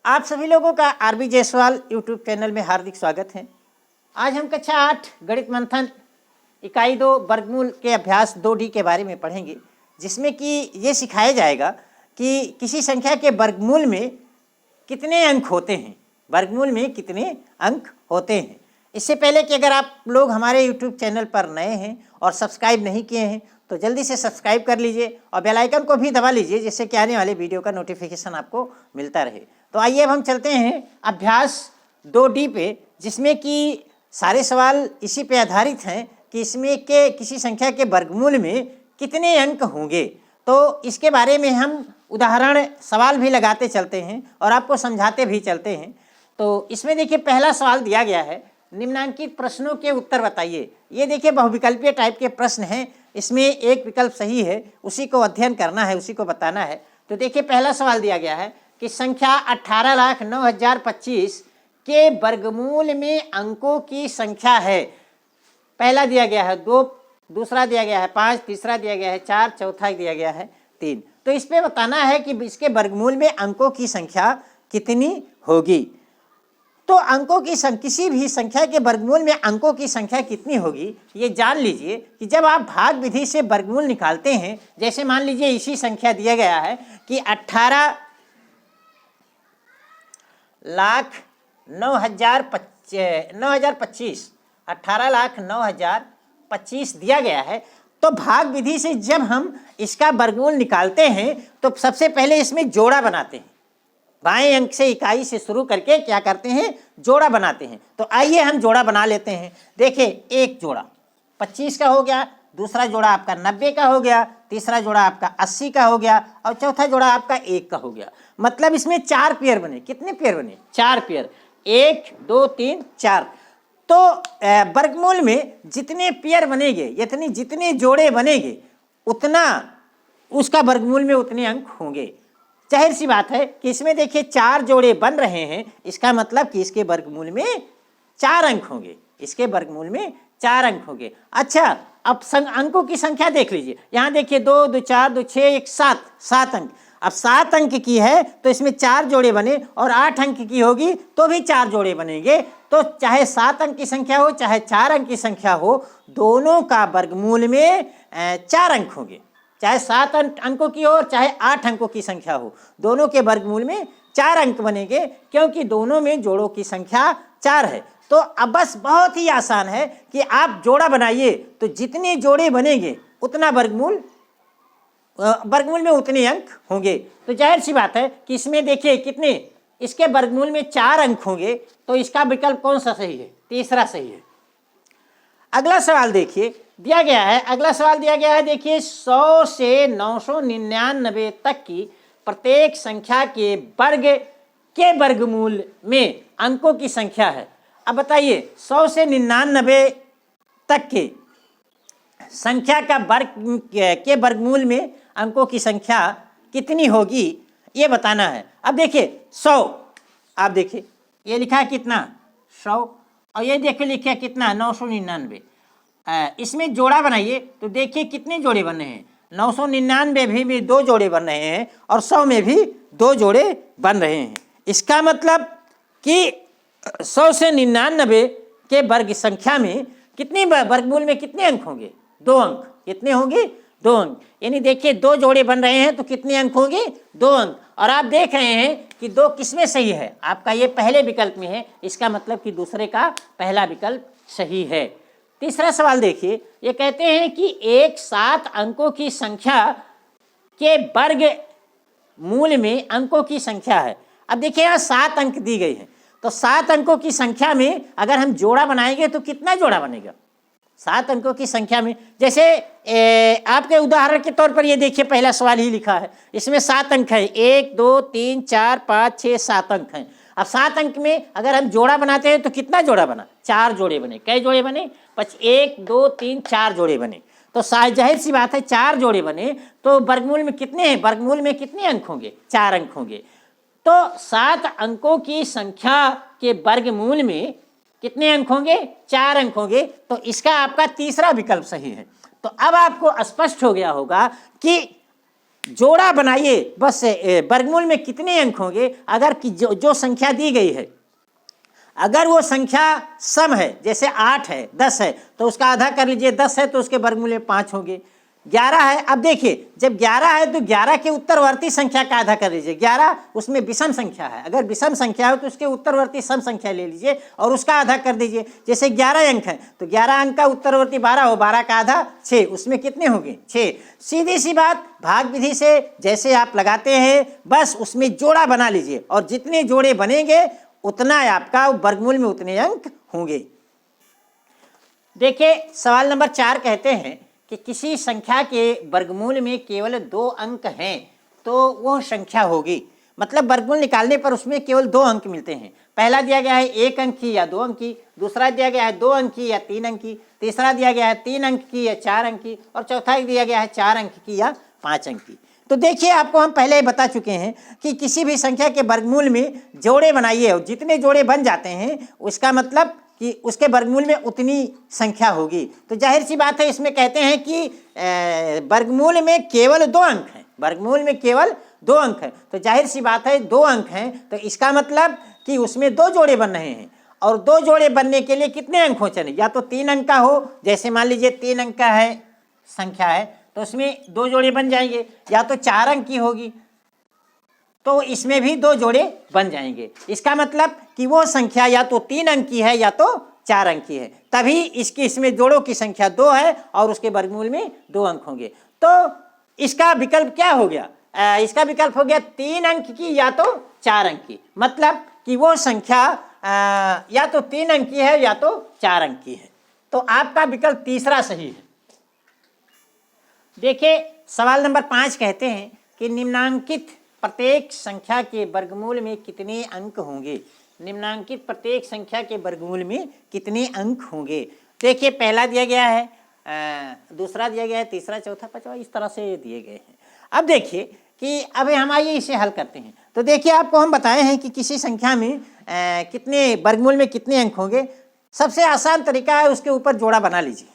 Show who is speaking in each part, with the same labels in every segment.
Speaker 1: आप सभी लोगों का आरबी जायसवाल यूट्यूब चैनल में हार्दिक स्वागत है। आज हम कक्षा 8 गणित मंथन इकाई 2 वर्गमूल के अभ्यास 2D के बारे में पढ़ेंगे, जिसमें कि ये सिखाया जाएगा कि किसी संख्या के वर्गमूल में कितने अंक होते हैं, वर्गमूल में कितने अंक होते हैं। इससे पहले कि अगर आप लोग हमारे यूट्यूब चैनल पर नए हैं और सब्सक्राइब नहीं किए हैं तो जल्दी से सब्सक्राइब कर लीजिए और बेल आइकन को भी दबा लीजिए, जिससे कि आने वाले वीडियो का नोटिफिकेशन आपको मिलता रहे। तो आइए अब हम चलते हैं अभ्यास 2D पे, जिसमें कि सारे सवाल इसी पे आधारित हैं कि इसमें के किसी संख्या के वर्गमूल में कितने अंक होंगे। तो इसके बारे में हम उदाहरण सवाल भी लगाते चलते हैं और आपको समझाते भी चलते हैं। तो इसमें देखिए पहला सवाल दिया गया है, निम्नांकित प्रश्नों के उत्तर बताइए। ये देखिए बहुविकल्पीय टाइप के प्रश्न हैं, इसमें एक विकल्प सही है, उसी को अध्ययन करना है, उसी को बताना है। तो देखिए पहला सवाल दिया गया है कि संख्या 18,09,025 के वर्गमूल में अंकों की संख्या है। पहला दिया गया है 2, दूसरा दिया गया है 5, तीसरा दिया गया है 4, चौथा दिया गया है 3। तो इस पे बताना है कि इसके वर्गमूल में अंकों की संख्या कितनी होगी। तो अंकों की किसी भी संख्या के वर्गमूल में अंकों की संख्या कितनी होगी, ये जान लीजिए कि जब आप भाग विधि से वर्गमूल निकालते हैं, जैसे मान लीजिए इसी संख्या दिया गया है कि 18,09,025 दिया गया है। तो भाग विधि से जब हम इसका वर्गमूल निकालते हैं तो सबसे पहले इसमें जोड़ा बनाते हैं, बाएं अंक से इकाई से शुरू करके क्या करते हैं, जोड़ा बनाते हैं। तो आइए हम जोड़ा बना लेते हैं। देखिए एक जोड़ा 25 का हो गया, दूसरा जोड़ा आपका 90 का हो गया, तीसरा जोड़ा आपका 80 का हो गया और चौथा जोड़ा आपका 1 का हो गया। मतलब इसमें 4 पेयर बने। कितने पेयर बने? 4 पेयर, 1 2 3 4। तो वर्गमूल में जितने पेयर बनेंगे, जितने जोड़े बनेंगे, उतना उसका वर्गमूल में उतने अंक होंगे। जाहिर सी बात है कि इसमें देखिए 4 जोड़े बन रहे हैं, इसका मतलब कि इसके वर्गमूल में 4 अंक होंगे, इसके वर्गमूल में 4 अंक होंगे। अच्छा, अब अंकों की संख्या देख लीजिए। यहाँ देखिए 2 2 4 2 6 1 7, 7 अंक। अब 7 अंक की है तो इसमें 4 जोड़े बने, और 8 अंक की होगी तो भी 4 जोड़े बनेंगे। तो चाहे 7 अंक की संख्या हो चाहे 4 अंक की संख्या हो, दोनों का वर्गमूल में 4 अंक होंगे। चाहे 7 अंकों की हो चाहे 8 अंकों की संख्या हो, दोनों के वर्गमूल में 4 अंक बनेंगे, क्योंकि दोनों में जोड़ों की संख्या 4 है। तो अब बस बहुत ही आसान है कि आप जोड़ा बनाइए, तो जितने जोड़े बनेंगे उतना वर्गमूल में उतने अंक होंगे। तो जाहिर सी बात है कि इसमें देखिए कितने, इसके वर्गमूल में 4 अंक होंगे, तो इसका विकल्प कौन सा सही है? तीसरा सही है। अगला सवाल देखिए दिया गया है, अगला सवाल दिया गया है, देखिए 100 से 999 तक की प्रत्येक संख्या के वर्ग के वर्गमूल में अंकों की संख्या है। अब बताइए 100 से 99 तक के संख्या का वर्ग के वर्गमूल में अंकों की संख्या कितनी होगी, ये बताना है। अब देखिए 100, आप देखिए ये लिखा है कितना, 100, और ये देखिए लिखा कितना, 999। इसमें जोड़ा बनाइए तो देखिए कितने जोड़े बन रहे हैं। 999 में 2 जोड़े बन रहे हैं और 100 में भी 2 जोड़े बन रहे हैं। इसका मतलब कि 100 से 99 के वर्ग संख्या में कितने वर्गमूल में कितने अंक होंगे? 2 अंक। कितने होंगे? 2 अंक। यानी देखिए 2 जोड़े बन रहे हैं तो कितने अंक होंगे? 2 अंक। और आप देख रहे हैं कि 2 किसमें सही है? आपका ये पहले विकल्प में है, इसका मतलब कि दूसरे का पहला विकल्प सही है। तीसरा सवाल देखिए, ये कहते हैं कि एक 7 अंकों की संख्या के वर्ग मूल में अंकों की संख्या है। अब देखिए यहाँ 7 अंक दी गई है, तो 7 अंकों की संख्या में अगर हम जोड़ा बनाएंगे तो कितना जोड़ा बनेगा? 7 अंकों की संख्या में, जैसे आपके उदाहरण के तौर पर ये देखिए पहला सवाल ही लिखा है, इसमें 7 अंक है, 1 2 3 4 5 6 7 अंक हैं। अब 7 अंक में अगर हम जोड़ा बनाते हैं तो कितना जोड़ा बना? 4 जोड़े बने। कई जोड़े बने? 1 2 3 4 जोड़े बने। तो जाहिर सी बात है 4 जोड़े बने तो वर्गमूल में कितने हैं? वर्गमूल में कितने अंक होंगे? 4 अंक होंगे। तो 7 अंकों की संख्या के वर्गमूल में कितने अंक होंगे? 4 अंक होंगे। तो इसका आपका तीसरा विकल्प सही है। तो अब आपको स्पष्ट हो गया होगा कि जोड़ा बनाइए, बस वर्गमूल में कितने अंक होंगे, अगर कि जो संख्या दी गई है, अगर वो संख्या सम है, जैसे 8 है, 10 है, तो उसका आधा कर लीजिए, 10 है तो उसके वर्गमूल में 5 होंगे। 11 है, अब देखिए जब 11 है तो 11 के उत्तरवर्ती संख्या का आधा कर लीजिए। 11 उसमें विषम संख्या है, अगर विषम संख्या हो तो उसके उत्तरवर्ती सम संख्या ले लीजिए और उसका आधा कर दीजिए। जैसे 11 अंक है तो 11 अंक का उत्तरवर्ती 12 हो, 12 का आधा 6, उसमें कितने होंगे 6। सीधी सी बात, भाग विधि से जैसे आप लगाते हैं बस उसमें जोड़ा बना लीजिए और जितने जोड़े बनेंगे उतना आपका वर्गमूल में उतने अंक होंगे। देखिए सवाल नंबर 4 कहते हैं कि किसी संख्या के वर्गमूल में केवल 2 अंक हैं तो वह संख्या होगी। मतलब वर्गमूल निकालने पर उसमें केवल 2 अंक मिलते हैं। पहला दिया गया है 1 अंक की या 2 अंक की, दूसरा दिया गया है 2 अंक की या 3 अंक की, तीसरा दिया गया है 3 अंक की या 4 अंक की, और चौथा दिया गया है 4 अंक की या 5 अंक की। तो देखिए आपको हम पहले ही बता चुके हैं कि किसी भी संख्या के वर्गमूल में जोड़े बनाइए और जितने जोड़े बन जाते हैं उसका मतलब कि उसके वर्गमूल में उतनी संख्या होगी। तो जाहिर सी बात है इसमें कहते हैं कि वर्गमूल में केवल 2 अंक हैं, वर्गमूल में केवल 2 अंक हैं, तो जाहिर सी बात है 2 अंक हैं तो इसका मतलब कि उसमें 2 जोड़े बन रहे हैं। और 2 जोड़े बनने के लिए कितने अंक हो चाहिए, या तो 3 अंक का हो, जैसे मान लीजिए 3 अंक का है संख्या है तो उसमें 2 जोड़े बन जाएंगे, या तो 4 अंक की होगी तो इसमें भी 2 जोड़े बन जाएंगे। इसका मतलब कि वो संख्या या तो 3 अंक की है या तो 4 अंक की है, तभी इसमें जोड़ों की संख्या 2 है और उसके वर्गमूल में 2 अंक होंगे। तो इसका विकल्प क्या हो गया, इसका विकल्प हो गया 3 अंक की या तो 4 अंक की। मतलब कि वो संख्या या तो 3 अंक की है या तो 4 अंक की है। तो आपका विकल्प तीसरा सही है। देखिए सवाल नंबर 5 कहते हैं कि निम्नांकित प्रत्येक संख्या के वर्गमूल में कितने अंक होंगे। निम्नांकित प्रत्येक संख्या के वर्गमूल में कितने अंक होंगे। देखिए पहला दिया गया है, दूसरा दिया गया है, तीसरा, चौथा, पांचवा, इस तरह से दिए गए हैं। अब देखिए कि अभी हम आइए इसे हल करते हैं। तो देखिए आपको हम बताए हैं कि किसी संख्या में कितने वर्गमूल में कितने अंक होंगे। सबसे आसान तरीका है उसके ऊपर जोड़ा बना लीजिए।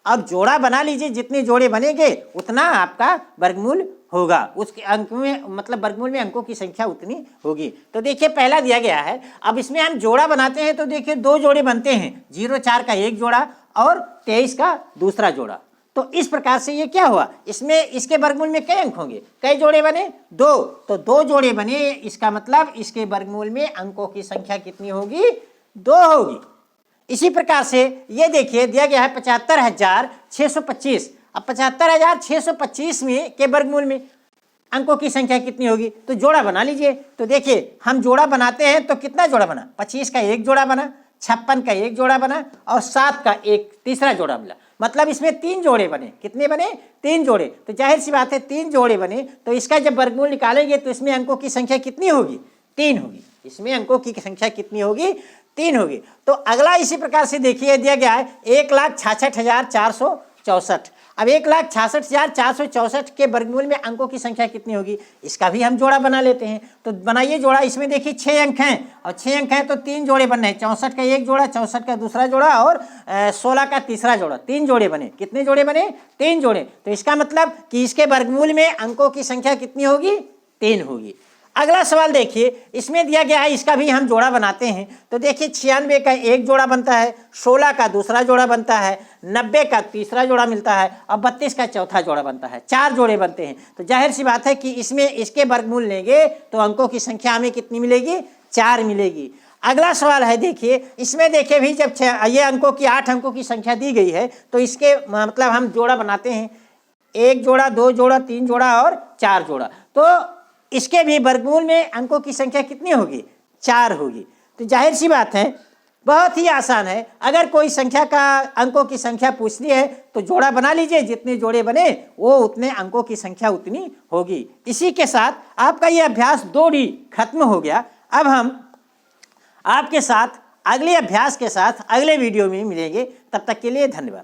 Speaker 1: अब जोड़ा बना लीजिए, जितने जोड़े बनेंगे उतना आपका वर्गमूल होगा, उसके अंक में मतलब वर्गमूल में अंकों की संख्या उतनी होगी। तो देखिए पहला दिया गया है, अब इसमें हम जोड़ा बनाते हैं तो देखिए 2 जोड़े बनते हैं, 0, 4 का एक जोड़ा और 23 का दूसरा जोड़ा। तो इस प्रकार से ये क्या हुआ, इसमें इसके वर्गमूल में कई अंक होंगे, कई जोड़े बने 2, तो 2 जोड़े बने, इसका मतलब इसके वर्गमूल में अंकों की संख्या कितनी होगी, 2 होगी। इसी प्रकार से ये देखिए दिया गया है 75,625। अब 75,625 में के वर्गमूल में अंकों की संख्या कितनी होगी, तो जोड़ा बना लीजिए। तो देखिए हम जोड़ा बनाते हैं तो कितना जोड़ा बना, 25 का एक जोड़ा बना, 56 का एक जोड़ा बना और 7 का एक तीसरा जोड़ा मिला। मतलब इसमें 3 जोड़े बने। कितने बने, 3 जोड़े। तो जाहिर सी बात है 3 जोड़े बने तो इसका जब वर्गमूल निकालेंगे तो इसमें अंकों की संख्या कितनी होगी, 3 होगी। इसमें अंकों की संख्या कितनी होगी, 3 होगी। तो अगला इसी प्रकार से देखिए दिया गया है 1,66,464। अब 1,66,464 के वर्गमूल में अंकों की संख्या कितनी होगी, इसका भी हम जोड़ा बना लेते हैं। तो बनाइए जोड़ा। इसमें देखिए 6 अंक हैं और 6 अंक हैं तो 3 जोड़े बनने हैं, 64 का एक जोड़ा, 64 का दूसरा जोड़ा और 16 का तीसरा जोड़ा। 3 जोड़े बने। कितने जोड़े बने, 3 जोड़े। तो इसका मतलब कि इसके वर्गमूल में अंकों की संख्या कितनी होगी, 3 होगी। अगला सवाल देखिए, इसमें दिया गया है, इसका भी हम जोड़ा बनाते हैं। तो देखिए 96 का एक जोड़ा बनता है, 16 का दूसरा जोड़ा बनता है, 90 का तीसरा जोड़ा मिलता है और 32 का चौथा जोड़ा बनता है। 4 जोड़े बनते हैं। तो जाहिर सी बात है कि इसमें इसके वर्गमूल लेंगे तो अंकों की संख्या हमें कितनी मिलेगी, 4 मिलेगी। अगला सवाल है देखिए, इसमें देखिए भी जब ये अंकों की 8 अंकों की संख्या दी गई है तो इसके मतलब हम जोड़ा बनाते हैं, 1 जोड़ा, 2 जोड़ा, 3 जोड़ा और 4 जोड़ा। तो इसके भी वर्गमूल में अंकों की संख्या कितनी होगी, 4 होगी। तो जाहिर सी बात है बहुत ही आसान है। अगर कोई संख्या का अंकों की संख्या पूछनी है तो जोड़ा बना लीजिए, जितने जोड़े बने वो उतने अंकों की संख्या उतनी होगी। इसी के साथ आपका ये अभ्यास 2D खत्म हो गया। अब हम आपके साथ अगले अभ्यास के साथ अगले वीडियो में मिलेंगे। तब तक के लिए धन्यवाद।